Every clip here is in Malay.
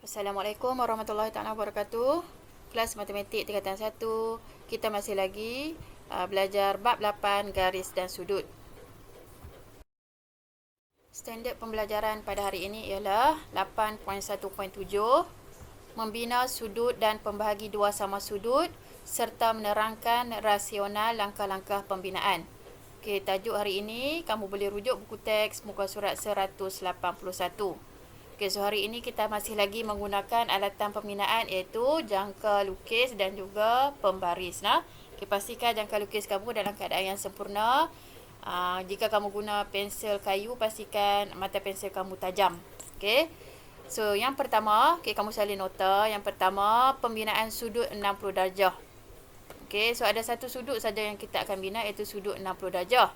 Assalamualaikum warahmatullahi taala wabarakatuh. Kelas Matematik tingkatan 1. Kita masih lagi belajar bab 8 garis dan sudut. Standard pembelajaran pada hari ini ialah 8.1.7, membina sudut dan pembahagi dua sama sudut serta menerangkan rasional langkah-langkah pembinaan. Okey, tajuk hari ini kamu boleh rujuk buku teks muka surat 181. Okey, so hari ini kita masih lagi menggunakan alatan pembinaan iaitu jangka lukis dan juga pembaris. Okey, pastikan jangka lukis kamu dalam keadaan yang sempurna. Jika kamu guna pensel kayu, pastikan mata pensel kamu tajam. Okey. So, yang pertama, kamu salin nota. Yang pertama, pembinaan sudut 60 darjah. Okey, so ada satu sudut saja yang kita akan bina iaitu sudut 60 darjah.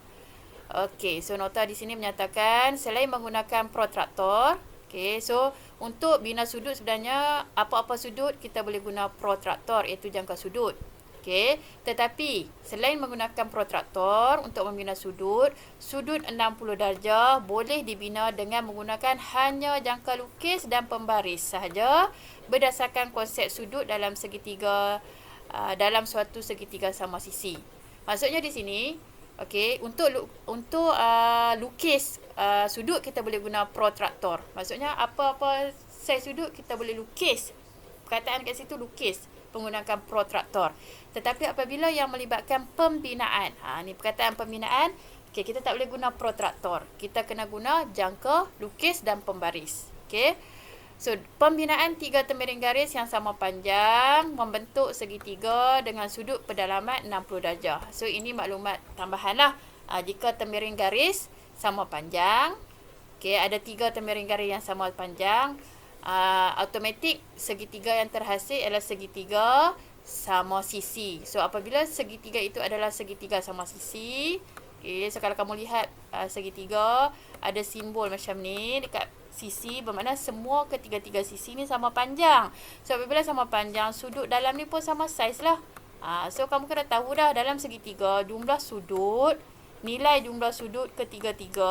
Okey, so nota di sini menyatakan selain menggunakan protraktor, okey, so untuk bina sudut sebenarnya apa-apa sudut kita boleh guna protraktor iaitu jangka sudut. Okey, tetapi selain menggunakan protraktor untuk membina sudut 60 darjah boleh dibina dengan menggunakan hanya jangka lukis dan pembaris sahaja berdasarkan konsep sudut dalam segitiga dalam suatu segitiga sama sisi. Maksudnya di sini, okey, untuk lukis sudut kita boleh guna protraktor. Maksudnya apa-apa saiz sudut kita boleh lukis. Perkataan kat situ lukis menggunakan protraktor. Tetapi apabila yang melibatkan pembinaan, ni perkataan pembinaan, okey, kita tak boleh guna protraktor. Kita kena guna jangka lukis dan pembaris. Okey. So, pembinaan tiga temiring garis yang sama panjang membentuk segitiga dengan sudut pedalaman 60 darjah. So, ini maklumat tambahan lah. Jika temiring garis sama panjang, okay, ada tiga temiring garis yang sama panjang, automatik segitiga yang terhasil adalah segitiga sama sisi. So, apabila segitiga itu adalah segitiga sama sisi, okay, so kalau kamu lihat segitiga, ada simbol macam ni dekat sisi, bermakna semua ketiga-tiga sisi ni sama panjang. So, apabila sama panjang, sudut dalam ni pun sama saiz lah. So, kamu kena tahu dah dalam segitiga, jumlah sudut, nilai jumlah sudut ketiga-tiga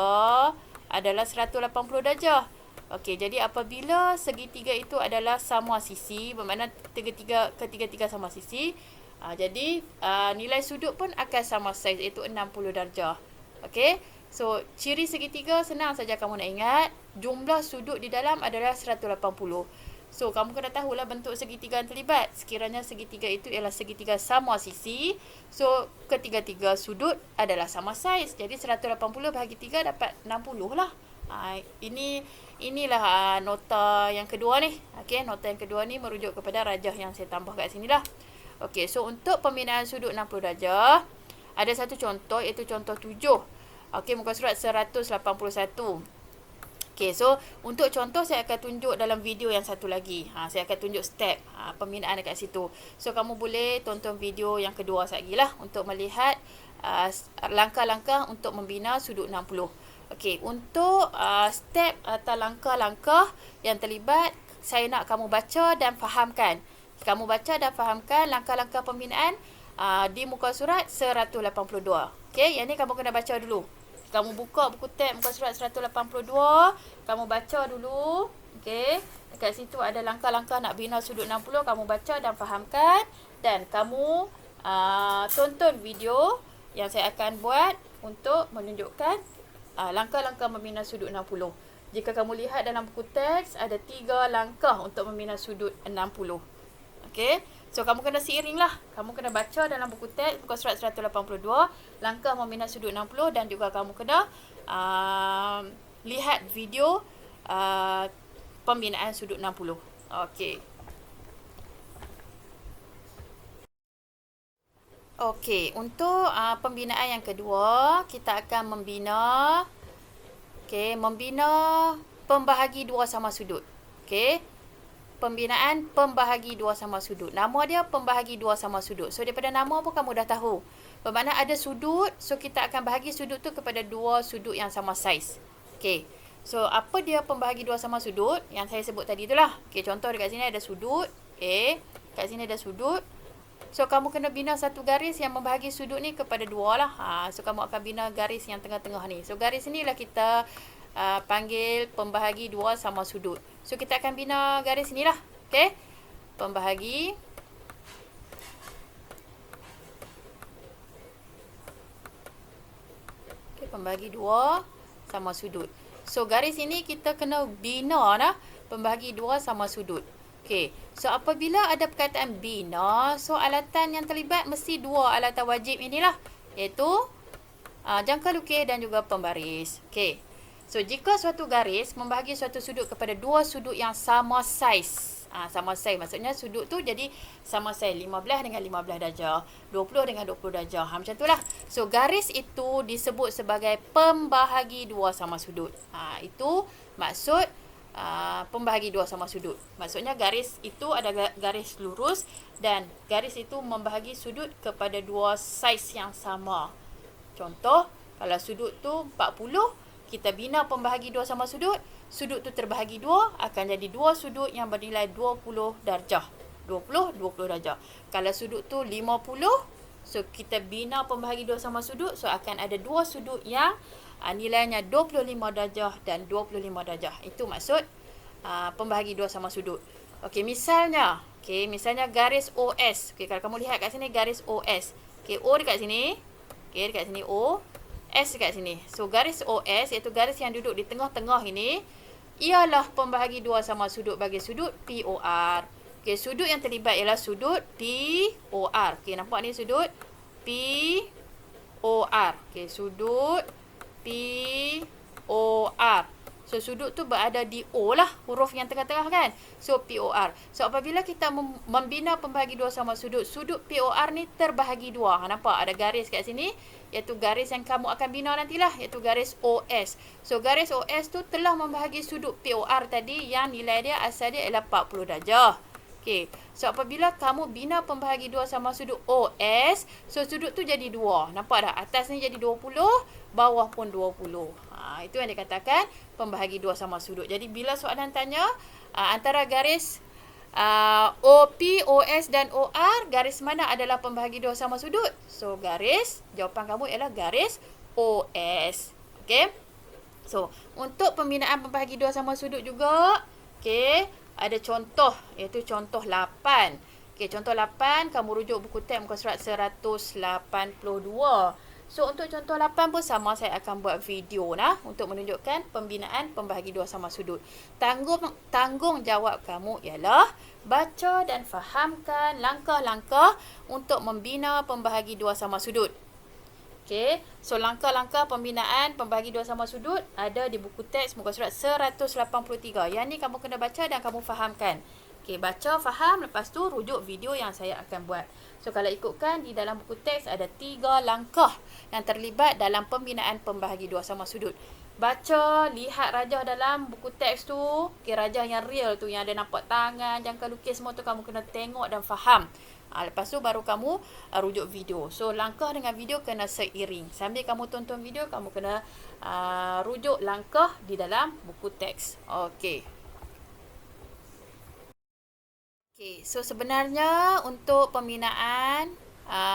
adalah 180 darjah. Okey, jadi apabila segitiga itu adalah sama sisi, bermakna ketiga-tiga sama sisi, jadi nilai sudut pun akan sama saiz, iaitu 60 darjah. Okey. So, ciri segitiga senang saja kamu nak ingat. Jumlah sudut di dalam adalah 180. So, kamu kena tahulah bentuk segitiga yang terlibat. Sekiranya segitiga itu ialah segitiga sama sisi, so ketiga-tiga sudut adalah sama saiz. Jadi 180 bahagi 3 dapat 60 lah. Inilah nota yang kedua ni. Okey, nota yang kedua ni merujuk kepada rajah yang saya tambah kat sini lah. Okey, so untuk pembinaan sudut 60 darjah, ada satu contoh iaitu contoh 7. Okey, muka surat 181. Okey, so untuk contoh saya akan tunjuk dalam video yang satu lagi. Saya akan tunjuk step pembinaan dekat situ. So, kamu boleh tonton video yang kedua lagi lah untuk melihat langkah-langkah untuk membina sudut 60. Okey, untuk step atau langkah-langkah yang terlibat, saya nak kamu baca dan fahamkan. Kamu baca dan fahamkan langkah-langkah pembinaan di muka surat 182. Okey, yang ni kamu kena baca dulu. Kamu buka buku teks muka surat 182, kamu baca dulu. Okey, dekat situ ada langkah-langkah nak bina sudut 60, kamu baca dan fahamkan, dan kamu tonton video yang saya akan buat untuk menunjukkan langkah-langkah membina sudut 60. Jika kamu lihat dalam buku teks, ada 3 langkah untuk membina sudut 60. Okey, so kamu kena seiring lah. Kamu kena baca dalam buku teks muka surat 182 langkah membina sudut 60, dan juga kamu kena lihat video pembinaan sudut 60. Okey. Okey, untuk pembinaan yang kedua, kita akan membina pembahagi dua sama sudut. Okey. Pembinaan pembahagi dua sama sudut. Nama dia pembahagi dua sama sudut. So, daripada nama pun kamu dah tahu. Bermakna ada sudut, so kita akan bahagi sudut tu kepada dua sudut yang sama saiz. Okey. So, apa dia pembahagi dua sama sudut? Yang saya sebut tadi itulah. Okey, contoh dekat sini ada sudut A, kat sini ada sudut. So, kamu kena bina satu garis yang membahagi sudut ni kepada dua lah. So, kamu akan bina garis yang tengah-tengah ni. So, garis ni lah kita panggil pembahagi dua sama sudut. So, kita akan bina garis ni lah. Okay. Pembahagi. Okay, pembahagi dua sama sudut. So, garis ini kita kena bina lah. Pembahagi dua sama sudut. Okay. So, apabila ada perkataan bina, so alatan yang terlibat mesti dua alatan wajib inilah. Iaitu jangka lukis dan juga pembaris. Okay. So, jika suatu garis membahagi suatu sudut kepada dua sudut yang sama saiz. Sama saiz. Maksudnya sudut tu jadi sama saiz. 15 dengan 15 darjah. 20 dengan 20 darjah. Macam tu lah. So, garis itu disebut sebagai pembahagi dua sama sudut. Itu maksud pembahagi dua sama sudut. Maksudnya garis itu ada garis lurus dan garis itu membahagi sudut kepada dua saiz yang sama. Contoh, kalau sudut tu 40, kita bina pembahagi dua sama sudut. Sudut tu terbahagi dua, akan jadi dua sudut yang bernilai 20 darjah. 20 darjah. Kalau sudut tu 50, so kita bina pembahagi dua sama sudut, so akan ada dua sudut yang nilainya 25 darjah dan 25 darjah. Itu maksud pembahagi dua sama sudut. Okey, misalnya, garis OS. Okey, kalau kamu lihat kat sini garis OS. Okey, O dekat sini. Okey, dekat sini O, S dekat sini. So, garis OS iaitu garis yang duduk di tengah-tengah ini ialah pembahagi dua sama sudut bagi sudut POR. Okey, sudut yang terlibat ialah sudut POR. Okey, nampak ni sudut POR. Okey, sudut POR. So, sudut tu berada di O lah, huruf yang tengah-tengah kan. So, POR. So, apabila kita membina pembahagi dua sama sudut, sudut POR ni terbahagi dua. Nampak ada garis kat sini, iaitu garis yang kamu akan bina nantilah, iaitu garis OS. So, garis OS tu telah membahagi sudut POR tadi yang nilai dia asal dia ialah 40 darjah. Okey. So, apabila kamu bina pembahagi dua sama sudut OS, so sudut tu jadi dua. Nampak tak? Atas ni jadi 20, bawah pun 20. Itu yang dikatakan pembahagi dua sama sudut. Jadi, bila soalan tanya antara garis OP, OS dan OR, garis mana adalah pembahagi dua sama sudut? So, jawapan kamu ialah garis OS. Okey. So, untuk pembinaan pembahagi dua sama sudut juga, okey, ada contoh, iaitu contoh 8. Okey, contoh 8, kamu rujuk buku teks muka surat 182. So, untuk contoh 8 pun sama, saya akan buat video untuk menunjukkan pembinaan pembahagi dua sama sudut. Tanggungjawab kamu ialah baca dan fahamkan langkah-langkah untuk membina pembahagi dua sama sudut. Okey, so langkah-langkah pembinaan pembahagi dua sama sudut ada di buku teks muka surat 183. Yang ni kamu kena baca dan kamu fahamkan. Okey, baca, faham, lepas tu rujuk video yang saya akan buat. So, kalau ikutkan di dalam buku teks ada 3 langkah yang terlibat dalam pembinaan pembahagi dua sama sudut. Baca, lihat rajah dalam buku teks tu. Okey, rajah yang real tu, yang ada nampak tangan, jangka lukis semua tu kamu kena tengok dan faham. Lepas tu baru kamu rujuk video. So, langkah dengan video kena seiring. Sambil kamu tonton video, kamu kena rujuk langkah di dalam buku teks. Okey. Okey, so sebenarnya untuk pembinaan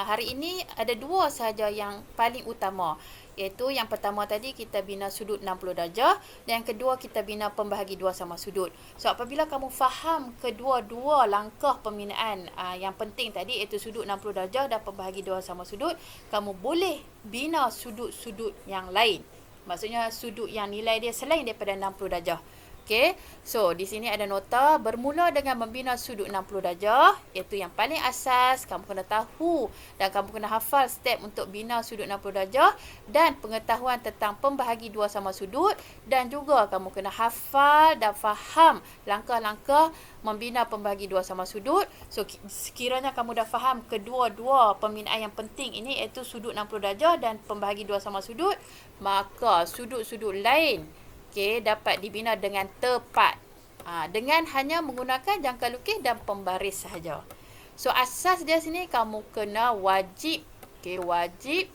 hari ini ada dua sahaja yang paling utama. Iaitu yang pertama tadi kita bina sudut 60 darjah dan yang kedua kita bina pembahagi dua sama sudut. So, apabila kamu faham kedua-dua langkah pembinaan yang penting tadi, iaitu sudut 60 darjah dan pembahagi dua sama sudut, kamu boleh bina sudut-sudut yang lain. Maksudnya sudut yang nilai dia selain daripada 60 darjah. Okey, so di sini ada nota bermula dengan membina sudut 60 darjah, iaitu yang paling asas, kamu kena tahu dan kamu kena hafal step untuk bina sudut 60 darjah dan pengetahuan tentang pembahagi dua sama sudut, dan juga kamu kena hafal dan faham langkah-langkah membina pembahagi dua sama sudut. So, sekiranya kamu dah faham kedua-dua pembinaan yang penting ini, iaitu sudut 60 darjah dan pembahagi dua sama sudut, maka sudut-sudut lain dapat dibina dengan tepat dengan hanya menggunakan jangka lukis dan pembaris sahaja. So, asas dia sini kamu kena wajib. Wajib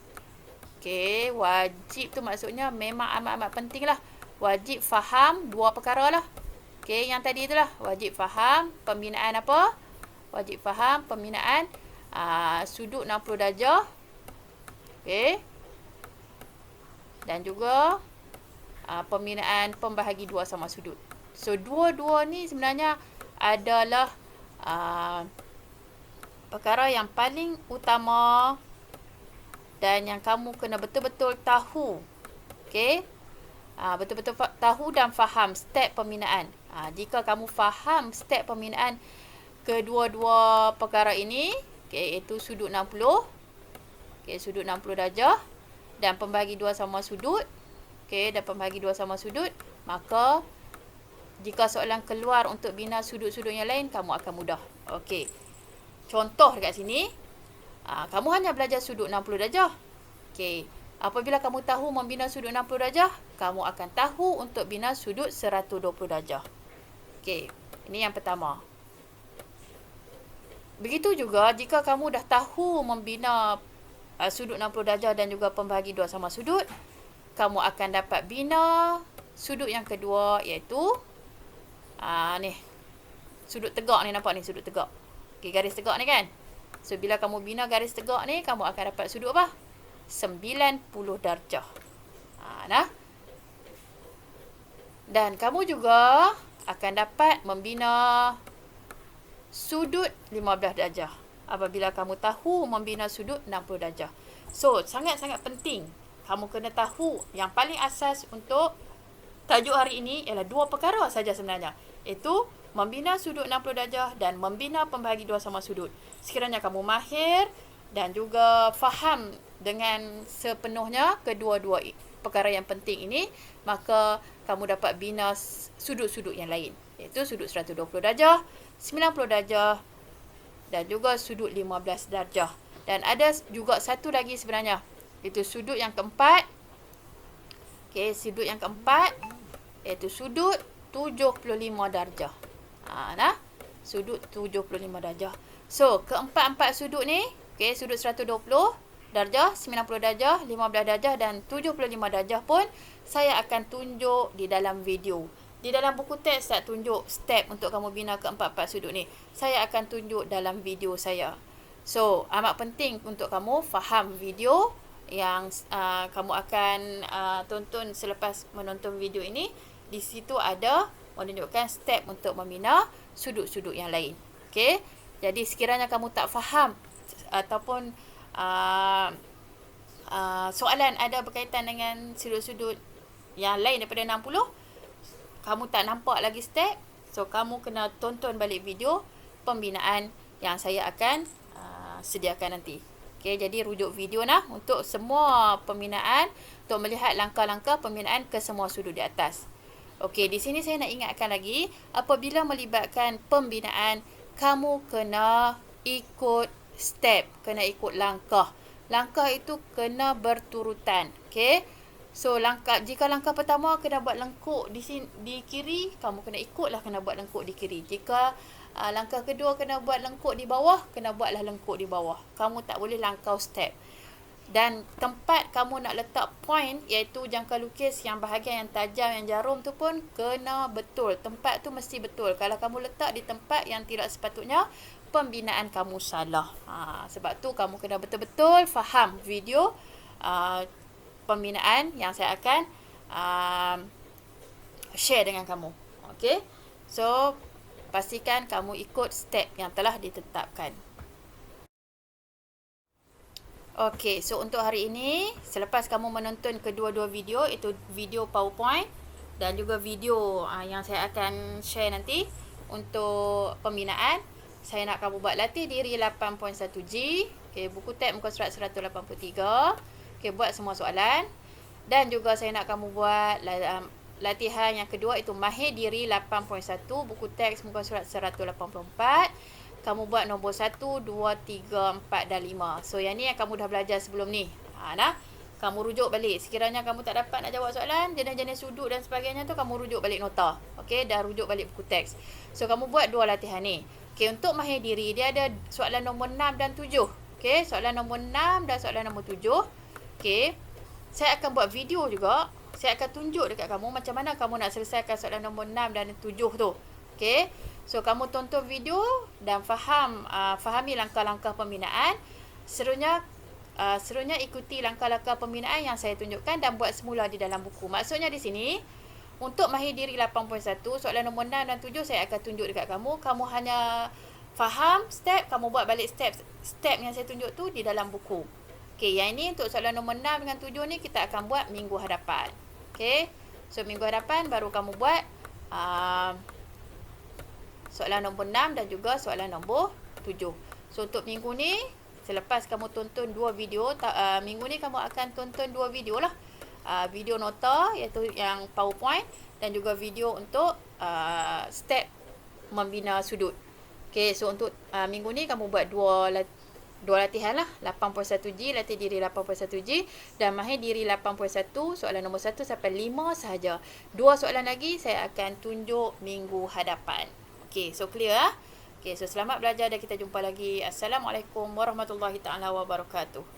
tu maksudnya memang amat-amat penting lah. Wajib faham dua perkara lah. Yang tadi itulah, wajib faham pembinaan apa? Wajib faham pembinaan sudut 60 darjah. Dan juga pembinaan pembahagi dua sama sudut. So, dua-dua ni sebenarnya adalah perkara yang paling utama dan yang kamu kena betul-betul tahu. Okey? Betul-betul tahu dan faham step pembinaan. Jika kamu faham step pembinaan kedua-dua perkara ini, iaitu sudut 60, sudut 60 darjah dan pembahagi dua sama sudut, dan pembahagi dua sama sudut, maka jika soalan keluar untuk bina sudut-sudut yang lain, kamu akan mudah. Okey. Contoh dekat sini, kamu hanya belajar sudut 60 darjah. Okey. Apabila kamu tahu membina sudut 60 darjah, kamu akan tahu untuk bina sudut 120 darjah. Okey. Ini yang pertama. Begitu juga jika kamu dah tahu membina sudut 60 darjah dan juga pembahagi dua sama sudut, kamu akan dapat bina sudut yang kedua, iaitu ni. Sudut tegak ni, nampak ni sudut tegak. Okey, garis tegak ni kan. So, bila kamu bina garis tegak ni, kamu akan dapat sudut apa? 90 darjah. Nah. Dan kamu juga akan dapat membina sudut 15 darjah apabila kamu tahu membina sudut 60 darjah. So, sangat-sangat penting kamu kena tahu yang paling asas untuk tajuk hari ini ialah dua perkara saja sebenarnya. Iaitu membina sudut 60 darjah dan membina pembahagi dua sama sudut. Sekiranya kamu mahir dan juga faham dengan sepenuhnya kedua-dua perkara yang penting ini, maka kamu dapat bina sudut-sudut yang lain. Iaitu sudut 120 darjah, 90 darjah dan juga sudut 15 darjah. Dan ada juga satu lagi sebenarnya. Itu sudut yang keempat. Okey, sudut yang keempat iaitu sudut 75 darjah. Nah, sudut 75 darjah. So, keempat-empat sudut ni, sudut 120 darjah, 90 darjah, 15 darjah dan 75 darjah pun saya akan tunjuk di dalam video. Di dalam buku teks saya tunjuk step untuk kamu bina keempat-empat sudut ni. Saya akan tunjuk dalam video saya. So, amat penting untuk kamu faham video yang kamu akan tonton selepas menonton video ini. Di situ ada menunjukkan step untuk membina sudut-sudut yang lain. Okey. Jadi sekiranya kamu tak faham ataupun soalan ada berkaitan dengan sudut-sudut yang lain daripada 60, kamu tak nampak lagi step, so kamu kena tonton balik video pembinaan yang saya akan sediakan nanti. Okey, jadi rujuk video untuk semua pembinaan, untuk melihat langkah-langkah pembinaan ke semua sudut di atas. Okey, di sini saya nak ingatkan lagi, apabila melibatkan pembinaan, kamu kena ikut step, kena ikut langkah. Langkah itu kena berturutan. Okey. So, jika langkah pertama kena buat lengkuk di kiri, kamu kena ikutlah kena buat lengkuk di kiri. Jika langkah kedua kena buat lengkuk di bawah, kena buatlah lengkuk di bawah. Kamu tak boleh langkau step. Dan tempat kamu nak letak point, iaitu jangka lukis yang bahagian yang tajam, yang jarum tu pun kena betul. Tempat tu mesti betul. Kalau kamu letak di tempat yang tidak sepatutnya, pembinaan kamu salah. Sebab tu kamu kena betul-betul faham video pembinaan yang saya akan share dengan kamu. Okey. So, pastikan kamu ikut step yang telah ditetapkan. Okey, so untuk hari ini, selepas kamu menonton kedua-dua video, iaitu video PowerPoint dan juga video yang saya akan share nanti untuk pembinaan, saya nak kamu buat latih diri 8.1G. Okey, buku teks muka surat 183. Okey, buat semua soalan. Dan juga saya nak kamu buat latihan yang kedua, iaitu mahir diri 8.1, buku teks muka surat 184. Kamu buat nombor 1, 2, 3, 4 dan 5. So, yang ni yang kamu dah belajar sebelum ni. Kamu rujuk balik. Sekiranya kamu tak dapat nak jawab soalan, jenis-jenis sudut dan sebagainya tu, kamu rujuk balik nota. Okey, dah rujuk balik buku teks. So, kamu buat dua latihan ni. Okey, untuk mahir diri, dia ada soalan nombor 6 dan 7. Okey, soalan nombor 6 dan soalan nombor 7. Okey, saya akan buat video juga. Saya akan tunjuk dekat kamu macam mana kamu nak selesaikan soalan nombor 6 dan 7 tu. Okey. So, kamu tonton video dan fahami langkah-langkah pembinaan. Seterusnya, seterusnya ikuti langkah-langkah pembinaan yang saya tunjukkan dan buat semula di dalam buku. Maksudnya di sini, untuk mahir diri 8.1, soalan nombor 6 dan 7 saya akan tunjuk dekat kamu. Kamu hanya faham step, kamu buat balik step yang saya tunjuk tu di dalam buku. Okey, yang ini untuk soalan nombor 6 dengan 7 ni kita akan buat minggu hadapan. Okey, so minggu hadapan baru kamu buat soalan nombor 6 dan juga soalan nombor 7. So untuk minggu ni, selepas kamu tonton 2 video, minggu ni kamu akan tonton 2 video lah. Video nota iaitu yang PowerPoint dan juga video untuk step membina sudut. Okey, so untuk minggu ni kamu buat dua latihan lah. 8.1G, latih diri 8.1G dan mahir diri 8.1, soalan nombor 1 sampai 5 sahaja. 2 soalan lagi saya akan tunjuk minggu hadapan. Okey, so clear ah? Okey, so selamat belajar dan kita jumpa lagi. Assalamualaikum warahmatullahi taala wabarakatuh.